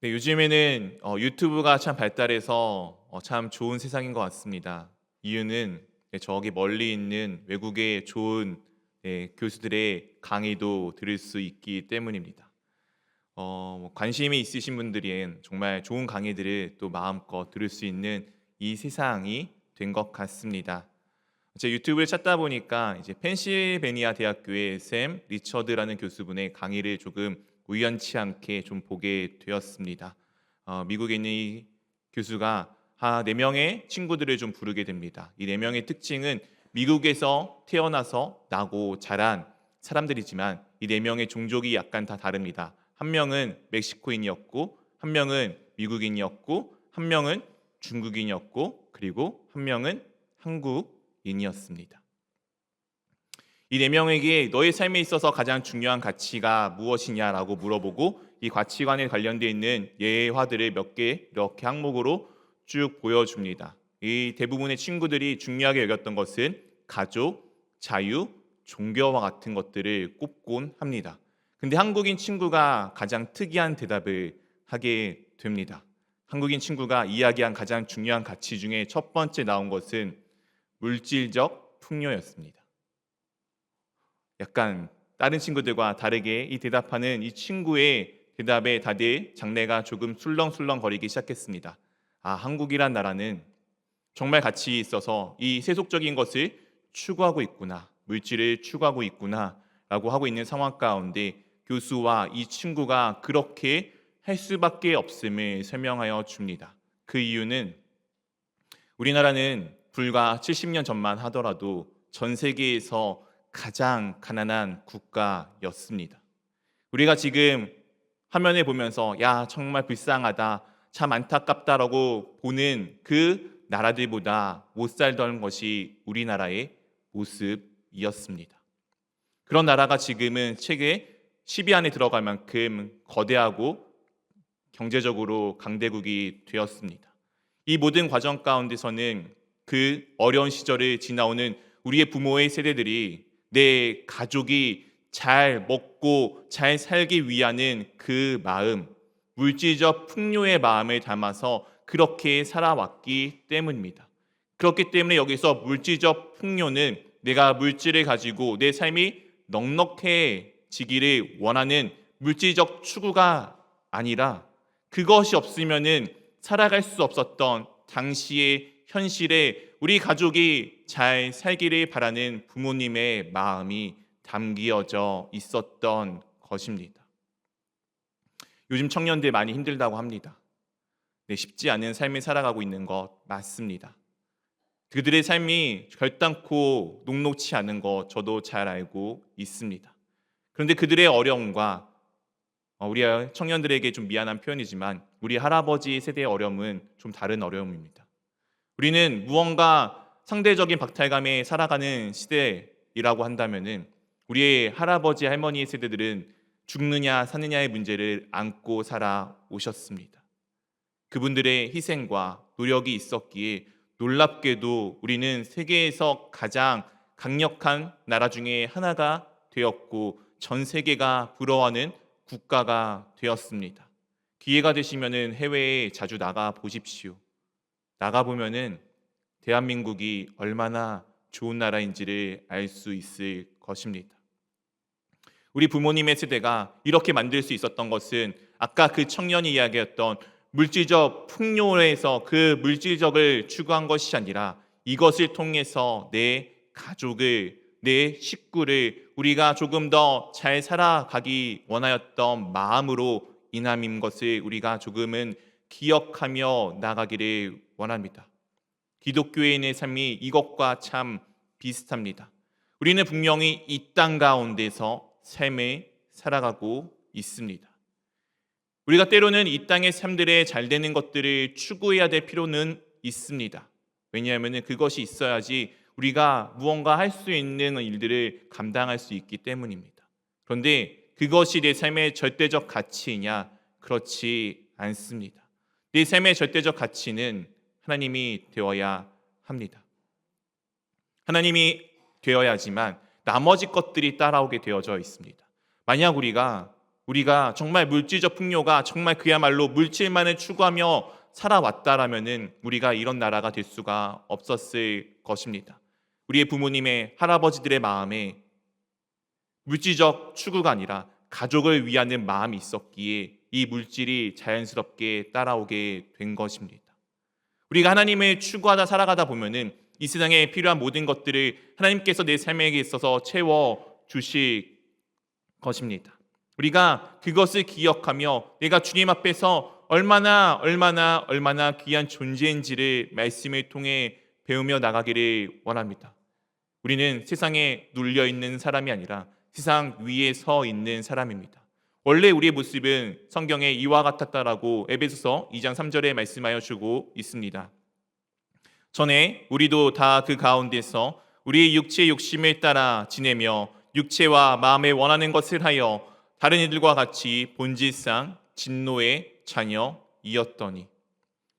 네, 요즘에는 유튜브가 참 발달해서 참 좋은 세상인 것 같습니다. 이유는 저기 멀리 있는 외국의 좋은 교수들의 강의도 들을 수 있기 때문입니다. 관심이 있으신 분들은 정말 좋은 강의들을 또 마음껏 들을 수 있는 이 세상이 된 것 같습니다. 제 유튜브를 찾다 보니까 이제 펜실베니아 대학교의 샘 리처드라는 교수분의 강의를 조금 우연치 않게 좀 보게 되었습니다. 미국에 있는 이 교수가 네 명의 친구들을 좀 부르게 됩니다. 이 네 명의 특징은 미국에서 태어나서 나고 자란 사람들이지만 이 네 명의 종족이 약간 다 다릅니다. 한 명은 멕시코인이었고, 한 명은 미국인이었고, 한 명은 중국인이었고, 그리고 한 명은 한국인이었습니다. 이 네 명에게 너의 삶에 있어서 가장 중요한 가치가 무엇이냐라고 물어보고 이 가치관에 관련되어 있는 예화들을 몇 개 이렇게 항목으로 쭉 보여줍니다. 이 대부분의 친구들이 중요하게 여겼던 것은 가족, 자유, 종교와 같은 것들을 꼽곤 합니다. 근데 한국인 친구가 가장 특이한 대답을 하게 됩니다. 한국인 친구가 이야기한 가장 중요한 가치 중에 첫 번째 나온 것은 물질적 풍요였습니다. 약간 다른 친구들과 다르게 이 대답하는 이 친구의 대답에 다들 장래가 조금 술렁술렁거리기 시작했습니다. 한국이란 나라는 정말 가치 있어서 이 세속적인 것을 추구하고 있구나, 물질을 추구하고 있구나라고 하고 있는 상황 가운데 교수와 이 친구가 그렇게 할 수밖에 없음을 설명하여 줍니다. 그 이유는 우리나라는 불과 70년 전만 하더라도 전 세계에서 가장 가난한 국가였습니다. 우리가 지금 화면을 보면서 야 정말 불쌍하다 참 안타깝다라고 보는 그 나라들보다 못 살던 것이 우리나라의 모습이었습니다. 그런 나라가 지금은 세계 10위 안에 들어갈 만큼 거대하고 경제적으로 강대국이 되었습니다. 이 모든 과정 가운데서는 그 어려운 시절을 지나오는 우리의 부모의 세대들이 내 가족이 잘 먹고 잘 살기 위하는 그 마음, 물질적 풍요의 마음을 담아서 그렇게 살아왔기 때문입니다. 그렇기 때문에 여기서 물질적 풍요는 내가 물질을 가지고 내 삶이 넉넉해지기를 원하는 물질적 추구가 아니라 그것이 없으면은 살아갈 수 없었던 당시의 현실에 우리 가족이 잘 살기를 바라는 부모님의 마음이 담기어져 있었던 것입니다. 요즘 청년들 많이 힘들다고 합니다. 네, 쉽지 않은 삶을 살아가고 있는 것 맞습니다. 그들의 삶이 결단코 녹록치 않은 것 저도 잘 알고 있습니다. 그런데 그들의 어려움과 우리 청년들에게 좀 미안한 표현이지만 우리 할아버지 세대의 어려움은 좀 다른 어려움입니다. 우리는 무언가 상대적인 박탈감에 살아가는 시대이라고 한다면은 우리의 할아버지 할머니 세대들은 죽느냐 사느냐의 문제를 안고 살아오셨습니다. 그분들의 희생과 노력이 있었기에 놀랍게도 우리는 세계에서 가장 강력한 나라 중에 하나가 되었고 전 세계가 부러워하는 국가가 되었습니다. 기회가 되시면은 해외에 자주 나가 보십시오. 나가 보면은 대한민국이 얼마나 좋은 나라인지를 알 수 있을 것입니다. 우리 부모님의 세대가 이렇게 만들 수 있었던 것은 아까 그 청년이 이야기했던 물질적 풍요에서 그 물질적을 추구한 것이 아니라 이것을 통해서 내 가족을, 내 식구를 우리가 조금 더 잘 살아가기 원하였던 마음으로 인함인 것을 우리가 조금은 기억하며 나가기를 원합니다. 기독교인의 삶이 이것과 참 비슷합니다. 우리는 분명히 이 땅 가운데서 삶을 살아가고 있습니다. 우리가 때로는 이 땅의 삶들에 잘 되는 것들을 추구해야 될 필요는 있습니다. 왜냐하면 그것이 있어야지 우리가 무언가 할 수 있는 일들을 감당할 수 있기 때문입니다. 그런데 그것이 내 삶의 절대적 가치이냐? 그렇지 않습니다. 내 삶의 절대적 가치는 하나님이 되어야 합니다. 하나님이 되어야지만 나머지 것들이 따라오게 되어져 있습니다. 만약 우리가 우리가 정말 물질적 풍요가 정말 그야말로 물질만을 추구하며 살아왔다라면은 우리가 이런 나라가 될 수가 없었을 것입니다. 우리의 부모님의 할아버지들의 마음에 물질적 추구가 아니라 가족을 위하는 마음이 있었기에 이 물질이 자연스럽게 따라오게 된 것입니다. 우리가 하나님을 추구하다 살아가다 보면은 이 세상에 필요한 모든 것들을 하나님께서 내 삶에 있어서 채워 주실 것입니다. 우리가 그것을 기억하며 내가 주님 앞에서 얼마나 귀한 존재인지를 말씀을 통해 배우며 나가기를 원합니다. 우리는 세상에 눌려 있는 사람이 아니라 세상 위에 서 있는 사람입니다. 원래 우리의 모습은 성경에 이와 같았다라고 에베소서 2장 3절에 말씀하여 주고 있습니다. 전에 우리도 다 그 가운데서 우리의 육체의 욕심을 따라 지내며 육체와 마음에 원하는 것을 하여 다른 이들과 같이 본질상 진노의 자녀이었더니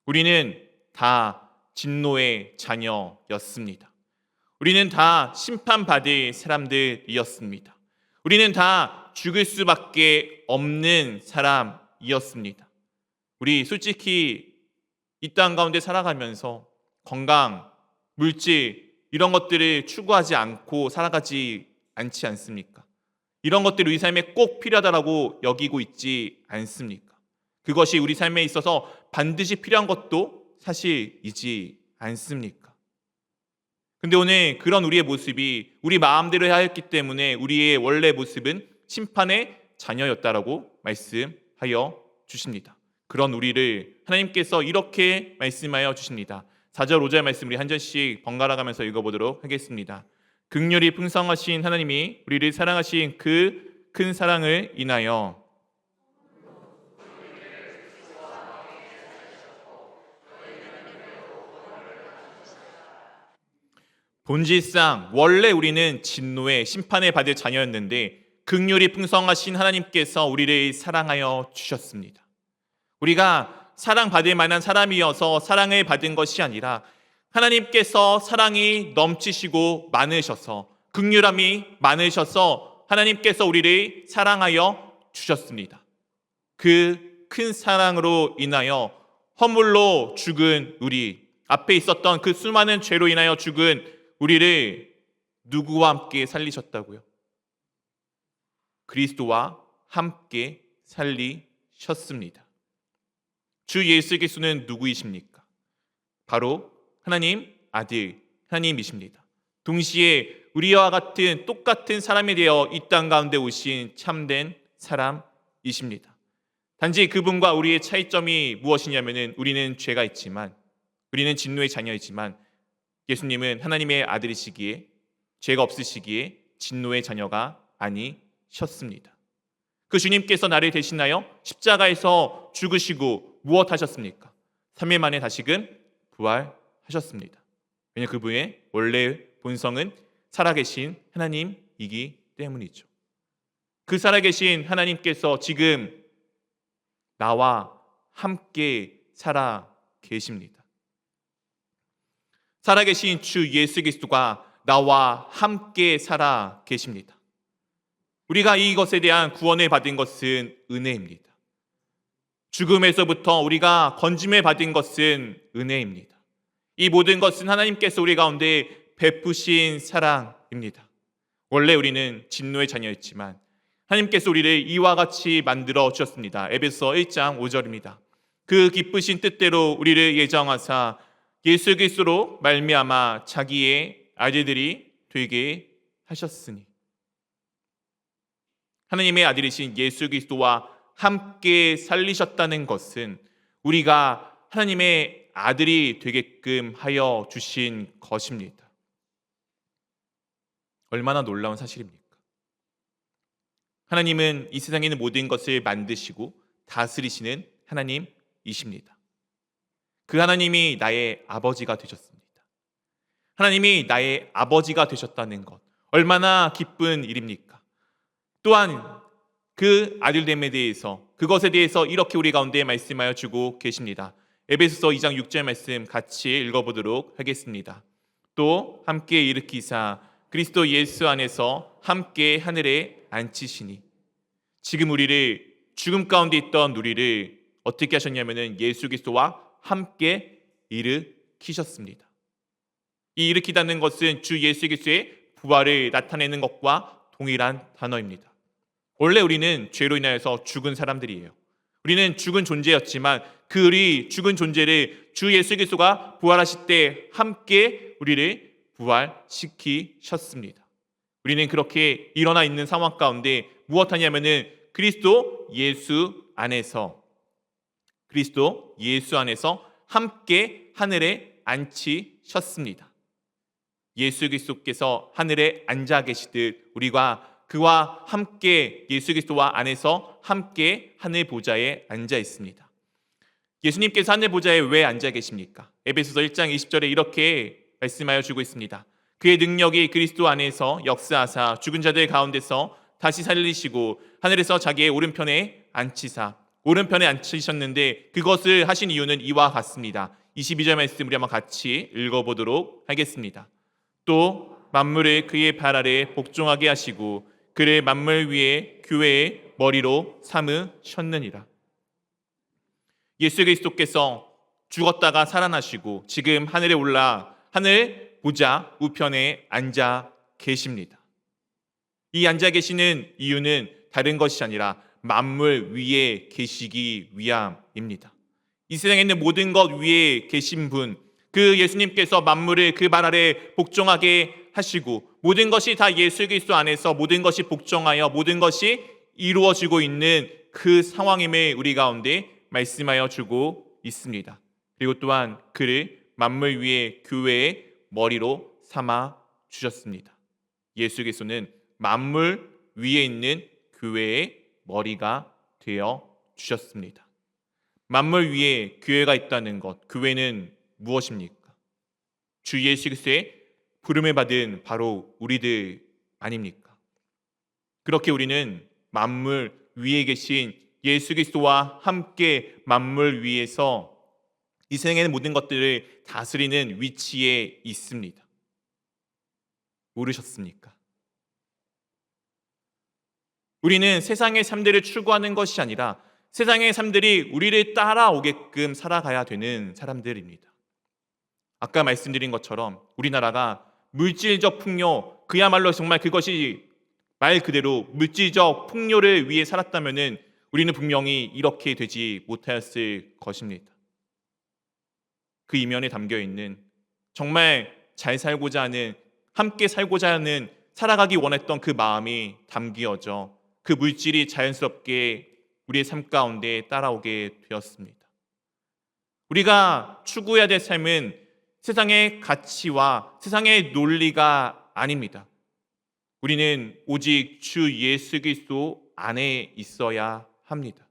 우리는 다 진노의 자녀였습니다. 우리는 다 심판받을 사람들이었습니다. 우리는 다 죽을 수밖에 없는 사람이었습니다. 우리 솔직히 이 땅 가운데 살아가면서 건강, 물질 이런 것들을 추구하지 않고 살아가지 않지 않습니까? 이런 것들이 우리 삶에 꼭 필요하다고 여기고 있지 않습니까? 그것이 우리 삶에 있어서 반드시 필요한 것도 사실이지 않습니까? 근데 오늘 그런 우리의 모습이 우리 마음대로 하였기 때문에 우리의 원래 모습은 심판의 자녀였다라고 말씀하여 주십니다. 그런 우리를 하나님께서 이렇게 말씀하여 주십니다. 4절 5절 말씀 우리 한 절씩 번갈아 가면서 읽어보도록 하겠습니다. 긍휼이 풍성하신 하나님이 우리를 사랑하신 그 큰 사랑을 인하여 본질상 원래 우리는 진노의 심판을 받을 자녀였는데 긍휼이 풍성하신 하나님께서 우리를 사랑하여 주셨습니다. 우리가 사랑받을 만한 사람이어서 사랑을 받은 것이 아니라 하나님께서 사랑이 넘치시고 많으셔서 긍휼함이 많으셔서 하나님께서 우리를 사랑하여 주셨습니다. 그 큰 사랑으로 인하여 허물로 죽은 우리, 앞에 있었던 그 수많은 죄로 인하여 죽은 우리를 누구와 함께 살리셨다고요? 그리스도와 함께 살리셨습니다. 주 예수 그리스도는 누구이십니까? 바로 하나님 아들 하나님이십니다. 동시에 우리와 같은 똑같은 사람이 되어 이 땅 가운데 오신 참된 사람이십니다. 단지 그분과 우리의 차이점이 무엇이냐면은 우리는 죄가 있지만 우리는 진노의 자녀이지만 예수님은 하나님의 아들이시기에 죄가 없으시기에 진노의 자녀가 아니셨습니다. 그 주님께서 나를 대신하여 십자가에서 죽으시고 무엇 하셨습니까? 3일 만에 다시금 부활하셨습니다. 왜냐하면 그분의 원래 본성은 살아계신 하나님이기 때문이죠. 그 살아계신 하나님께서 지금 나와 함께 살아 계십니다. 살아계신 주 예수 그리스도가 나와 함께 살아 계십니다. 우리가 이것에 대한 구원을 받은 것은 은혜입니다. 죽음에서부터 우리가 건짐을 받은 것은 은혜입니다. 이 모든 것은 하나님께서 우리 가운데 베푸신 사랑입니다. 원래 우리는 진노의 자녀였지만 하나님께서 우리를 이와 같이 만들어 주셨습니다. 에베소 1장 5절입니다. 그 기쁘신 뜻대로 우리를 예정하사 예수 그리스도로 말미암아 자기의 아들들이 되게 하셨으니 하나님의 아들이신 예수 그리스도와 함께 살리셨다는 것은 우리가 하나님의 아들이 되게끔 하여 주신 것입니다. 얼마나 놀라운 사실입니까? 하나님은 이 세상에 있는 모든 것을 만드시고 다스리시는 하나님이십니다. 그 하나님이 나의 아버지가 되셨습니다. 하나님이 나의 아버지가 되셨다는 것 얼마나 기쁜 일입니까? 또한 그 아들됨에 대해서 그것에 대해서 이렇게 우리 가운데 말씀하여 주고 계십니다. 에베소서 2장 6절 말씀 같이 읽어보도록 하겠습니다. 또 함께 일으키사 그리스도 예수 안에서 함께 하늘에 앉히시니 지금 우리를 죽음 가운데 있던 우리를 어떻게 하셨냐면은 예수 그리스도와 함께 일으키셨습니다. 이 일으키다는 것은 주 예수 그리스도의 부활을 나타내는 것과 동일한 단어입니다. 원래 우리는 죄로 인하여서 죽은 사람들이에요. 우리는 죽은 존재였지만 그 우리 죽은 존재를 주 예수 그리스도가 부활하실 때 함께 우리를 부활시키셨습니다. 우리는 그렇게 일어나 있는 상황 가운데 무엇하냐면은 그리스도 예수 안에서 함께 하늘에 앉히셨습니다. 예수 그리스도께서 하늘에 앉아 계시듯 우리가 그와 함께 예수 그리스도와 안에서 함께 하늘 보좌에 앉아 있습니다. 예수님께서 하늘 보좌에 왜 앉아 계십니까? 에베소서 1장 20절에 이렇게 말씀하여 주고 있습니다. 그의 능력이 그리스도 안에서 역사하사 죽은 자들 가운데서 다시 살리시고 하늘에서 자기의 오른편에 앉히셨는데 그것을 하신 이유는 이와 같습니다. 22절 말씀 우리 한번 같이 읽어보도록 하겠습니다. 또 만물을 그의 발 아래 복종하게 하시고 그를 만물 위에 교회의 머리로 삼으셨느니라. 예수 그리스도께서 죽었다가 살아나시고 지금 하늘에 올라 하늘 보좌 우편에 앉아 계십니다. 이 앉아 계시는 이유는 다른 것이 아니라 만물 위에 계시기 위함입니다. 이 세상에 있는 모든 것 위에 계신 분, 그 예수님께서 만물을 그 발 아래 복종하게 하시고 모든 것이 다 예수 그리스도 안에서 모든 것이 복종하여 모든 것이 이루어지고 있는 그 상황임을 우리 가운데 말씀하여 주고 있습니다. 그리고 또한 그를 만물 위에 교회의 머리로 삼아 주셨습니다. 예수 그리스도는 만물 위에 있는 교회의 머리가 되어 주셨습니다. 만물 위에 교회가 있다는 것, 교회는 무엇입니까? 주 예수 그리스도의 부름을 받은 바로 우리들 아닙니까? 그렇게 우리는 만물 위에 계신 예수 그리스도와 함께 만물 위에서 이 세상의 모든 것들을 다스리는 위치에 있습니다. 모르셨습니까? 우리는 세상의 삶들을 추구하는 것이 아니라 세상의 삶들이 우리를 따라오게끔 살아가야 되는 사람들입니다. 아까 말씀드린 것처럼 우리나라가 물질적 풍요, 그야말로 정말 그것이 말 그대로 물질적 풍요를 위해 살았다면은 우리는 분명히 이렇게 되지 못하였을 것입니다. 그 이면에 담겨 있는 정말 잘 살고자 하는, 함께 살고자 하는, 살아가기 원했던 그 마음이 담기어져 그 물질이 자연스럽게 우리의 삶 가운데 따라오게 되었습니다. 우리가 추구해야 될 삶은 세상의 가치와 세상의 논리가 아닙니다. 우리는 오직 주 예수 그리스도 안에 있어야 합니다.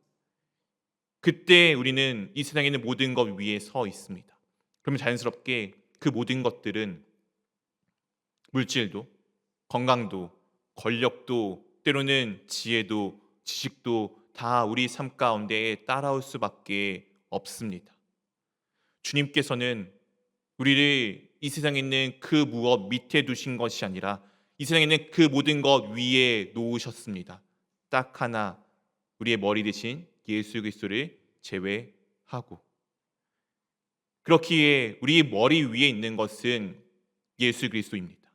그때 우리는 이 세상에 있는 모든 것 위에 서 있습니다. 그러면 자연스럽게 그 모든 것들은 물질도, 건강도, 권력도, 때로는 지혜도, 지식도 다 우리 삶 가운데 따라올 수밖에 없습니다. 주님께서는 우리를 이 세상에 있는 그 무엇 밑에 두신 것이 아니라 이 세상에 있는 그 모든 것 위에 놓으셨습니다. 딱 하나, 우리의 머리 대신 예수 그리스도를 제외하고. 그렇기에 우리 머리 위에 있는 것은 예수 그리스도입니다.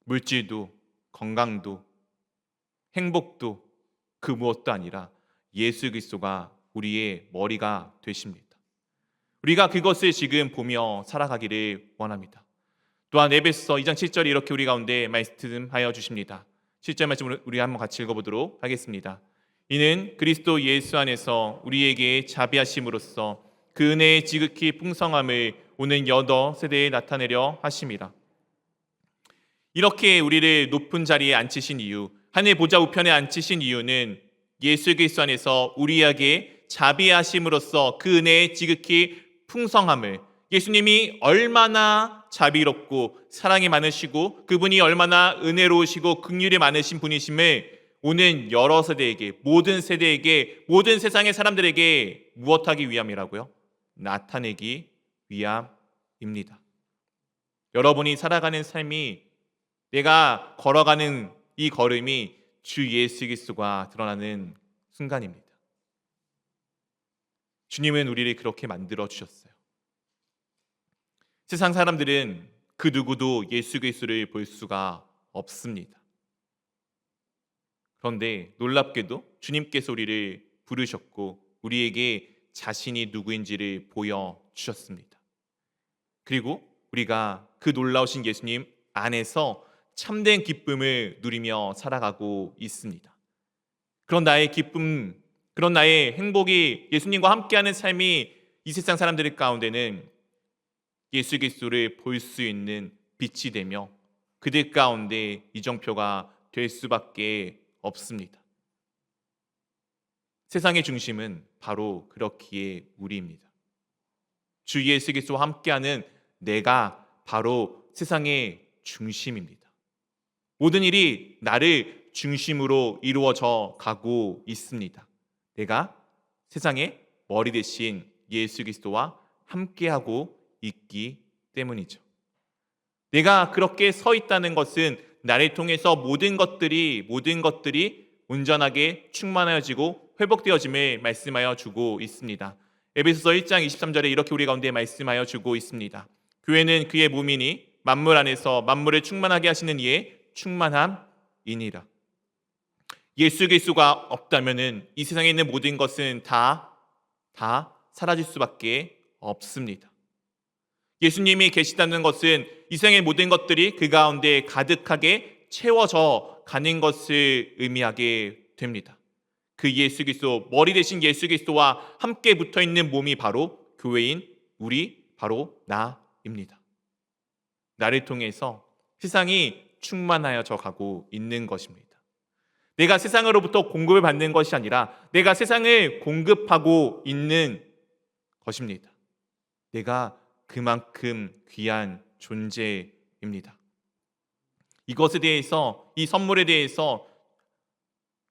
물질도, 건강도, 행복도 그 무엇도 아니라 예수 그리스도가 우리의 머리가 되십니다. 우리가 그것을 지금 보며 살아가기를 원합니다. 또한 에베소서 2장 7절이 이렇게 우리 가운데 말씀하여 주십니다. 7절 말씀을 우리 한번 같이 읽어보도록 하겠습니다. 이는 그리스도 예수 안에서 우리에게 자비하심으로써 그 은혜의 지극히 풍성함을 오는 여러 세대에 나타내려 하심이라. 이렇게 우리를 높은 자리에 앉히신 이유, 하늘 보좌 우편에 앉히신 이유는 예수 그리스도 안에서 우리에게 자비하심으로써 그 은혜의 지극히 풍성함을, 예수님이 얼마나 자비롭고 사랑이 많으시고 그분이 얼마나 은혜로우시고 긍휼이 많으신 분이심을 오는 여러 세대에게, 모든 세대에게, 모든 세상의 사람들에게 무엇하기 위함이라고요? 나타내기 위함입니다. 여러분이 살아가는 삶이, 내가 걸어가는 이 걸음이 주 예수 그리스도가 드러나는 순간입니다. 주님은 우리를 그렇게 만들어 주셨어요. 세상 사람들은 그 누구도 예수 그리스도를 볼 수가 없습니다. 그런데 놀랍게도 주님께서 우리를 부르셨고 우리에게 자신이 누구인지를 보여주셨습니다. 그리고 우리가 그 놀라우신 예수님 안에서 참된 기쁨을 누리며 살아가고 있습니다. 그런 나의 기쁨, 그런 나의 행복이 예수님과 함께하는 삶이 이 세상 사람들 가운데는 예수 그리스도를 볼 수 있는 빛이 되며 그들 가운데 이정표가 될 수밖에 없습니다. 세상의 중심은 바로 그렇기에 우리입니다. 주 예수 그리스도와 함께하는 내가 바로 세상의 중심입니다. 모든 일이 나를 중심으로 이루어져 가고 있습니다. 내가 세상의 머리 대신 예수 그리스도와 함께하고 있기 때문이죠. 내가 그렇게 서 있다는 것은 나를 통해서 모든 것들이 온전하게 충만하여지고 회복되어짐을 말씀하여 주고 있습니다. 에베소서 1장 23절에 이렇게 우리 가운데 말씀하여 주고 있습니다. 교회는 그의 몸이니 만물 안에서 만물을 충만하게 하시는 이의 충만함이니라. 예수 그리스도가 없다면은 이 세상에 있는 모든 것은 다 사라질 수밖에 없습니다. 예수님이 계시다는 것은 이 세상의 모든 것들이 그 가운데 가득하게 채워져 가는 것을 의미하게 됩니다. 그 예수 그리스도, 머리 대신 예수 그리스도와 함께 붙어 있는 몸이 바로 교회인 우리, 바로 나입니다. 나를 통해서 세상이 충만하여져 가고 있는 것입니다. 내가 세상으로부터 공급을 받는 것이 아니라 내가 세상을 공급하고 있는 것입니다. 내가 그만큼 귀한 존재입니다. 이것에 대해서, 이 선물에 대해서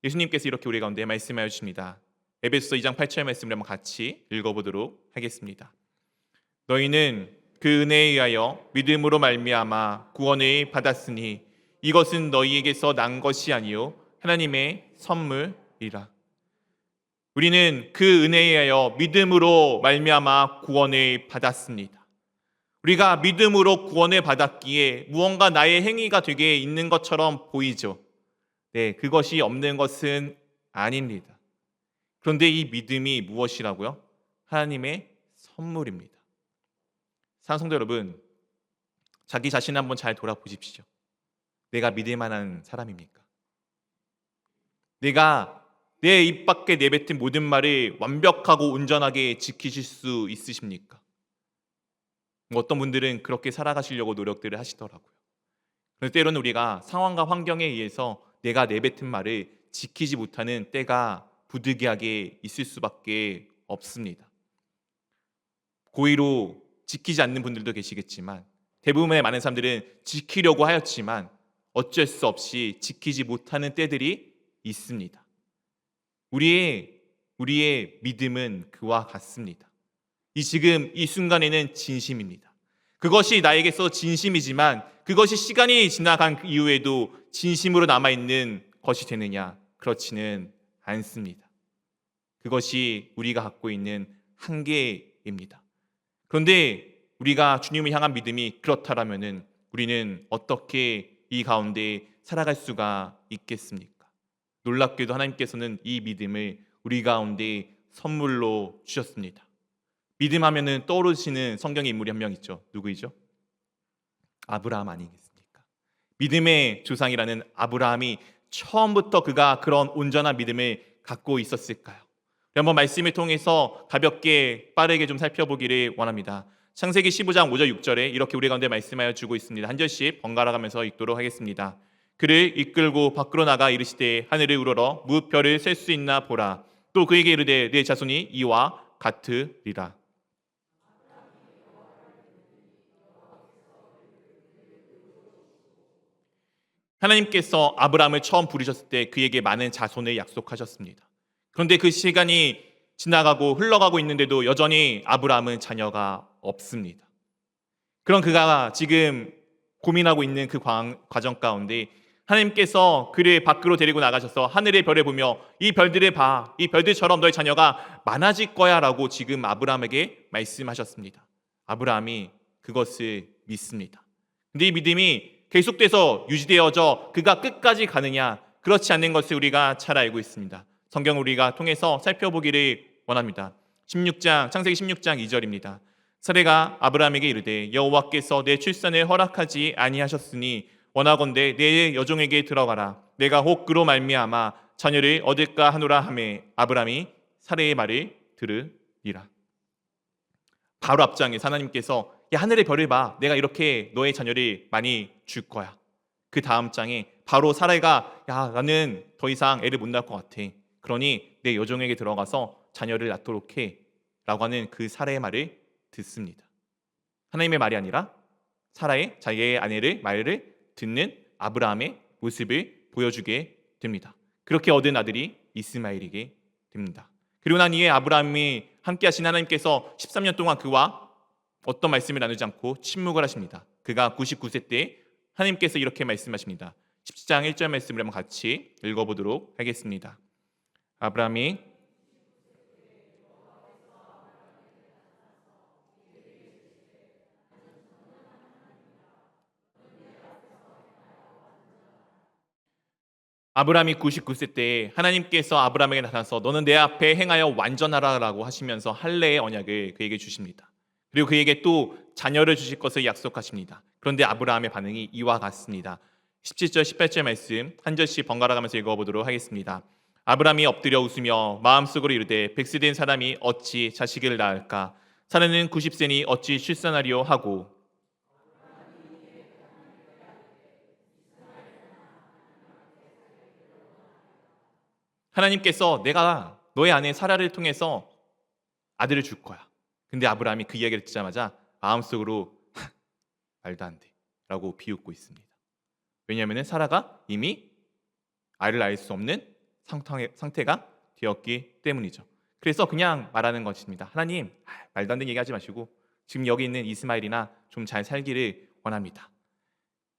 예수님께서 이렇게 우리 가운데 말씀하여 주십니다. 에베소서 2장 8절 말씀을 한번 같이 읽어보도록 하겠습니다. 너희는 그 은혜에 의하여 믿음으로 말미암아 구원을 받았으니 이것은 너희에게서 난 것이 아니요 하나님의 선물이라. 우리는 그 은혜에 의하여 믿음으로 말미암아 구원을 받았습니다. 우리가 믿음으로 구원을 받았기에 무언가 나의 행위가 되게 있는 것처럼 보이죠. 네, 그것이 없는 것은 아닙니다. 그런데 이 믿음이 무엇이라고요? 하나님의 선물입니다. 사랑하는 성도 여러분, 자기 자신을 한번 잘 돌아보십시오. 내가 믿을 만한 사람입니까? 내가 내 입 밖에 내뱉은 모든 말을 완벽하고 온전하게 지키실 수 있으십니까? 어떤 분들은 그렇게 살아가시려고 노력들을 하시더라고요. 그런데 때로는 우리가 상황과 환경에 의해서 내가 내뱉은 말을 지키지 못하는 때가 부득이하게 있을 수밖에 없습니다. 고의로 지키지 않는 분들도 계시겠지만 대부분의 많은 사람들은 지키려고 하였지만 어쩔 수 없이 지키지 못하는 때들이 있습니다. 우리의 믿음은 그와 같습니다. 지금 이 순간에는 진심입니다. 그것이 나에게서 진심이지만 그것이 시간이 지나간 이후에도 진심으로 남아있는 것이 되느냐? 그렇지는 않습니다. 그것이 우리가 갖고 있는 한계입니다. 그런데 우리가 주님을 향한 믿음이 그렇다라면은 우리는 어떻게 이 가운데 살아갈 수가 있겠습니까? 놀랍게도 하나님께서는 이 믿음을 우리 가운데 선물로 주셨습니다. 믿음하면은 떠오르시는 성경의 인물이 한 명 있죠. 누구이죠? 아브라함 아니겠습니까? 믿음의 조상이라는 아브라함이 처음부터 그가 그런 온전한 믿음을 갖고 있었을까요? 한번 말씀을 통해서 가볍게 빠르게 좀 살펴보기를 원합니다. 창세기 15장 5절 6절에 이렇게 우리 가운데 말씀하여 주고 있습니다. 한 절씩 번갈아 가면서 읽도록 하겠습니다. 그를 이끌고 밖으로 나가 이르시되 하늘을 우러러 무별을 셀 수 있나 보라. 또 그에게 이르되 내 자손이 이와 같으리라. 하나님께서 아브라함을 처음 부르셨을 때 그에게 많은 자손을 약속하셨습니다. 그런데 그 시간이 지나가고 흘러가고 있는데도 여전히 아브라함은 자녀가 없습니다. 그런 그가 지금 고민하고 있는 그 과정 가운데 하나님께서 그를 밖으로 데리고 나가셔서 하늘의 별을 보며 이 별들을 봐, 이 별들처럼 너의 자녀가 많아질 거야 라고 지금 아브라함에게 말씀하셨습니다. 아브라함이 그것을 믿습니다. 근데 이 믿음이 계속돼서 유지되어져 그가 끝까지 가느냐, 그렇지 않는 것을 우리가 잘 알고 있습니다. 성경을 우리가 통해서 살펴보기를 원합니다. 창세기 16장 2절입니다. 사레가 아브라함에게 이르되 여호와께서 내 출산을 허락하지 아니하셨으니 원하건대 내 여종에게 들어가라. 내가 혹 그로 말미암아 자녀를 얻을까 하노라 하매 아브라함이 사레의 말을 들으리라. 바로 앞장에 하나님께서 야, 하늘의 별을 봐. 내가 이렇게 너의 자녀를 많이 줄 거야. 그 다음 장에 바로 사라가 야, 나는 더 이상 애를 못 낳을 것 같아. 그러니 내 여종에게 들어가서 자녀를 낳도록 해. 라고 하는 그 사라의 말을 듣습니다. 하나님의 말이 아니라 사라의 자기의 아내의 말을 듣는 아브라함의 모습을 보여주게 됩니다. 그렇게 얻은 아들이 이스마엘이게 됩니다. 그리고 난 이에 아브라함이 함께 하신 하나님께서 13년 동안 그와 어떤 말씀을 나누지 않고 침묵을 하십니다. 그가 99세 때 하나님께서 이렇게 말씀하십니다. 17장 1절 말씀을 한번 같이 읽어보도록 하겠습니다. 아브라함이 아브라함이 99세 때 하나님께서 아브라함에게 나타나서 너는 내 앞에 행하여 완전하라라고 하시면서 할례의 언약을 그에게 주십니다. 그리고 그에게 또 자녀를 주실 것을 약속하십니다. 그런데 아브라함의 반응이 이와 같습니다. 17절 18절 말씀 한 절씩 번갈아 가면서 읽어보도록 하겠습니다. 아브라함이 엎드려 웃으며 마음속으로 이르되 백세된 사람이 어찌 자식을 낳을까? 사라는 90세니 어찌 출산하리요 하고 하나님께서 내가 너의 아내 사라를 통해서 아들을 줄 거야. 근데 아브라함이 그 이야기를 듣자마자 마음속으로 말도 안 돼 라고 비웃고 있습니다. 왜냐하면 사라가 이미 아이를 낳을 수 없는 상태가 되었기 때문이죠. 그래서 그냥 말하는 것입니다. 하나님, 말도 안 되는 얘기하지 마시고 지금 여기 있는 이스마엘이나 좀 잘 살기를 원합니다.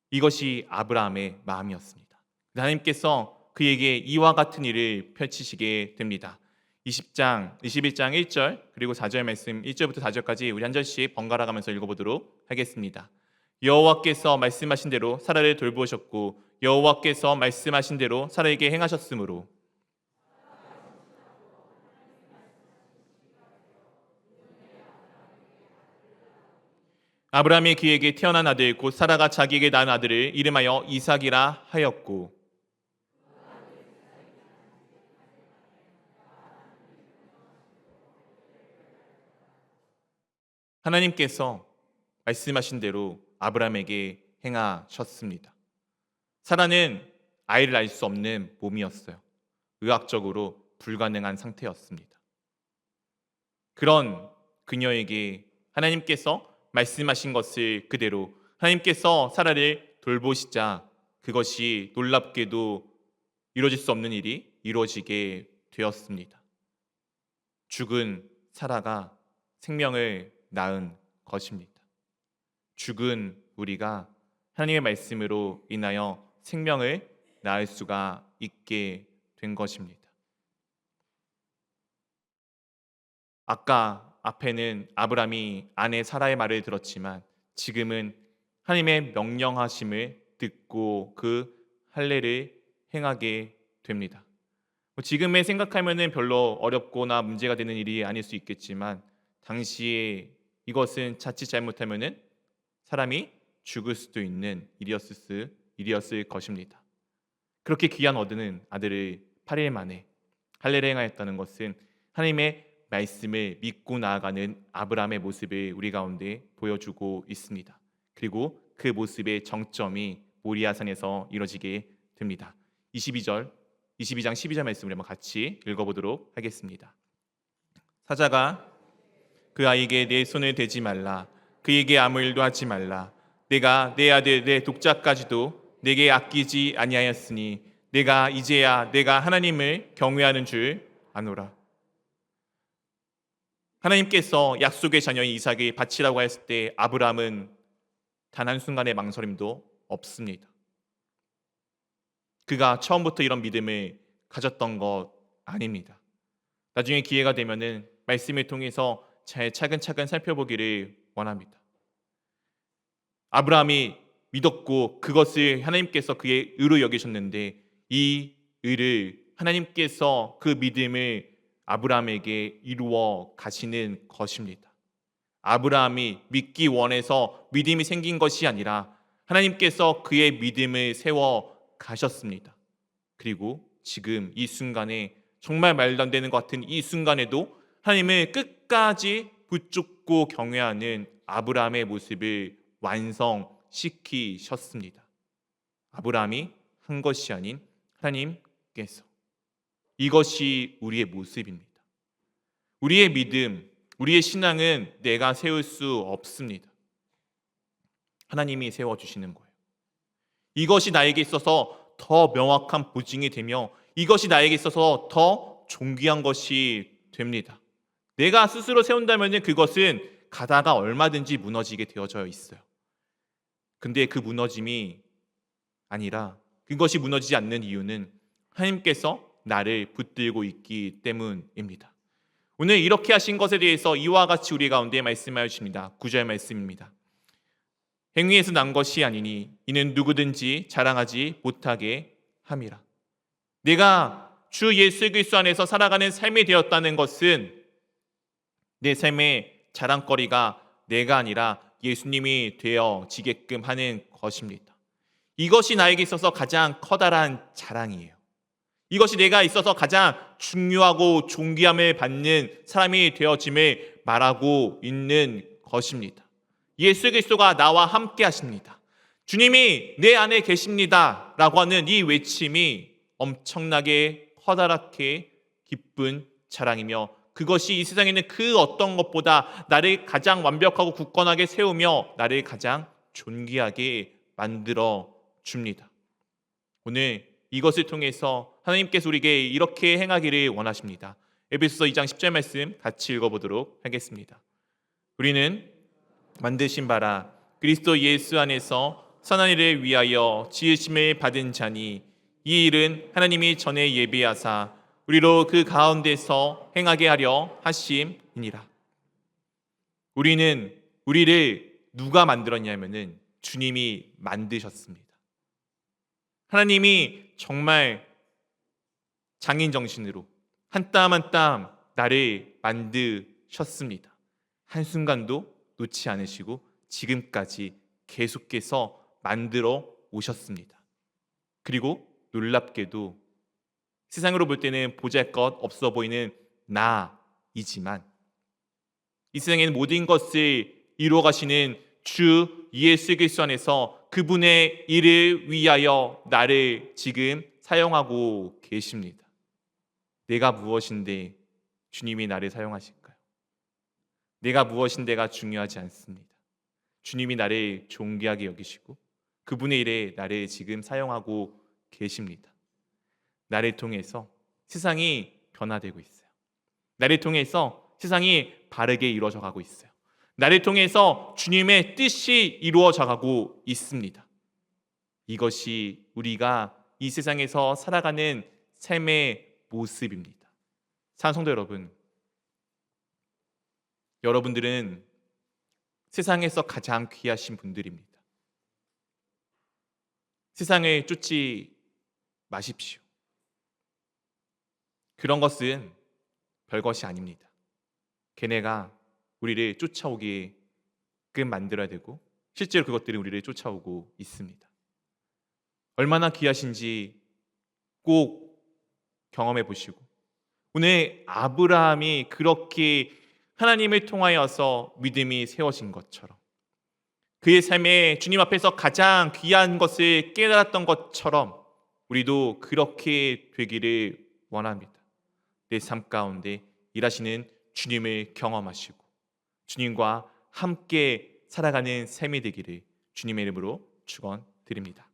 이것이 아브라함의 마음이었습니다. 하나님께서 그에게 이와 같은 일을 펼치시게 됩니다. 21장 1절 그리고 4절 말씀 1절부터 4절까지 우리 한 절씩 번갈아 가면서 읽어보도록 하겠습니다. 여호와께서 말씀하신 대로 사라를 돌보셨고 여호와께서 말씀하신 대로 사라에게 행하셨으므로 아브라함이 그에게 태어난 아들 곧 사라가 자기에게 낳은 아들을 이름하여 이삭이라 하였고 하나님께서 말씀하신 대로 아브라함에게 행하셨습니다. 사라는 아이를 낳을 수 없는 몸이었어요. 의학적으로 불가능한 상태였습니다. 그런 그녀에게 하나님께서 말씀하신 것을 그대로 하나님께서 사라를 돌보시자 그것이 놀랍게도 이루어질 수 없는 일이 이루어지게 되었습니다. 죽은 사라가 생명을 낳은 것입니다. 죽은 우리가 하나님의 말씀으로 인하여 생명을 낳을 수가 있게 된 것입니다. 아까 앞에는 아브라함이 아내 사라의 말을 들었지만 지금은 하나님의 명령하심을 듣고 그 할례를 행하게 됩니다. 지금에 생각하면은 별로 어렵거나 문제가 되는 일이 아닐 수 있겠지만 당시에 이것은 자칫 잘못하면은 사람이 죽을 수도 있는 일이었을 것입니다. 그렇게 귀한 얻은 아들을 8일 만에 할례를 행하였다는 것은 하나님의 말씀을 믿고 나아가는 아브라함의 모습을 우리 가운데 보여주고 있습니다. 그리고 그 모습의 정점이 모리아산에서 이루어지게 됩니다. 22장 12절 말씀을 한번 같이 읽어보도록 하겠습니다. 사자가 그 아이에게 내 손을 대지 말라. 그에게 아무 일도 하지 말라. 내가 내 아들 내 독자까지도 내게 아끼지 아니하였으니 내가 이제야 내가 하나님을 경외하는 줄 아노라. 하나님께서 약속의 자녀인 이삭을 바치라고 했을 때 아브라함은 단 한순간의 망설임도 없습니다. 그가 처음부터 이런 믿음을 가졌던 것 아닙니다. 나중에 기회가 되면은 말씀을 통해서 잘 차근차근 살펴보기를 원합니다. 아브라함이 믿었고 그것을 하나님께서 그의 의로 여기셨는데 이 의를 하나님께서 그 믿음을 아브라함에게 이루어 가시는 것입니다. 아브라함이 믿기 원해서 믿음이 생긴 것이 아니라 하나님께서 그의 믿음을 세워 가셨습니다. 그리고 지금 이 순간에 정말 말도 안 되는 것 같은 이 순간에도 하나님을 끝까지 붙잡고 경외하는 아브라함의 모습을 완성시키셨습니다. 아브라함이 한 것이 아닌 하나님께서. 이것이 우리의 모습입니다. 우리의 믿음, 우리의 신앙은 내가 세울 수 없습니다. 하나님이 세워주시는 거예요. 이것이 나에게 있어서 더 명확한 보증이 되며 이것이 나에게 있어서 더 존귀한 것이 됩니다. 내가 스스로 세운다면 그것은 가다가 얼마든지 무너지게 되어져 있어요. 근데 그 무너짐이 아니라 그것이 무너지지 않는 이유는 하나님께서 나를 붙들고 있기 때문입니다. 오늘 이렇게 하신 것에 대해서 이와 같이 우리 가운데 말씀하여 주십니다. 9절 말씀입니다. 행위에서 난 것이 아니니 이는 누구든지 자랑하지 못하게 함이라. 내가 주 예수 그리스도 안에서 살아가는 삶이 되었다는 것은 내 삶의 자랑거리가 내가 아니라 예수님이 되어지게끔 하는 것입니다. 이것이 나에게 있어서 가장 커다란 자랑이에요. 이것이 내가 있어서 가장 중요하고 존귀함을 받는 사람이 되어짐을 말하고 있는 것입니다. 예수 그리스도가 나와 함께 하십니다. 주님이 내 안에 계십니다 라고 하는 이 외침이 엄청나게 커다랗게 기쁜 자랑이며 그것이 이 세상에 있는 그 어떤 것보다 나를 가장 완벽하고 굳건하게 세우며 나를 가장 존귀하게 만들어 줍니다. 오늘 이것을 통해서 하나님께서 우리에게 이렇게 행하기를 원하십니다. 에베소서 2장 10절 말씀 같이 읽어보도록 하겠습니다. 우리는 만드신 바라 그리스도 예수 안에서 선한 일을 위하여 지으심을 받은 자니 이 일은 하나님이 전에 예비하사 우리로 그 가운데서 행하게 하려 하심이니라. 우리를 누가 만들었냐면은 주님이 만드셨습니다. 하나님이 정말 장인 정신으로 한 땀 한 땀 나를 만드셨습니다. 한순간도 놓지 않으시고 지금까지 계속해서 만들어 오셨습니다. 그리고 놀랍게도 세상으로 볼 때는 보잘것 없어 보이는 나이지만 이 세상에 있는 모든 것을 이루어 가시는 주 예수 그리스도 안에서 그분의 일을 위하여 나를 지금 사용하고 계십니다. 내가 무엇인데 주님이 나를 사용하실까요? 내가 무엇인데가 중요하지 않습니다. 주님이 나를 존귀하게 여기시고 그분의 일에 나를 지금 사용하고 계십니다. 나를 통해서 세상이 변화되고 있어요. 나를 통해서 세상이 바르게 이루어져 가고 있어요. 나를 통해서 주님의 뜻이 이루어져 가고 있습니다. 이것이 우리가 이 세상에서 살아가는 삶의 모습입니다. 사랑하는 성도 여러분, 여러분들은 세상에서 가장 귀하신 분들입니다. 세상을 쫓지 마십시오. 그런 것은 별것이 아닙니다. 걔네가 우리를 쫓아오게끔 만들어야 되고 실제로 그것들이 우리를 쫓아오고 있습니다. 얼마나 귀하신지 꼭 경험해 보시고 오늘 아브라함이 그렇게 하나님을 통하여서 믿음이 세워진 것처럼 그의 삶에 주님 앞에서 가장 귀한 것을 깨달았던 것처럼 우리도 그렇게 되기를 원합니다. 내 삶 가운데 일하시는 주님을 경험하시고 주님과 함께 살아가는 삶이 되기를 주님의 이름으로 축원드립니다.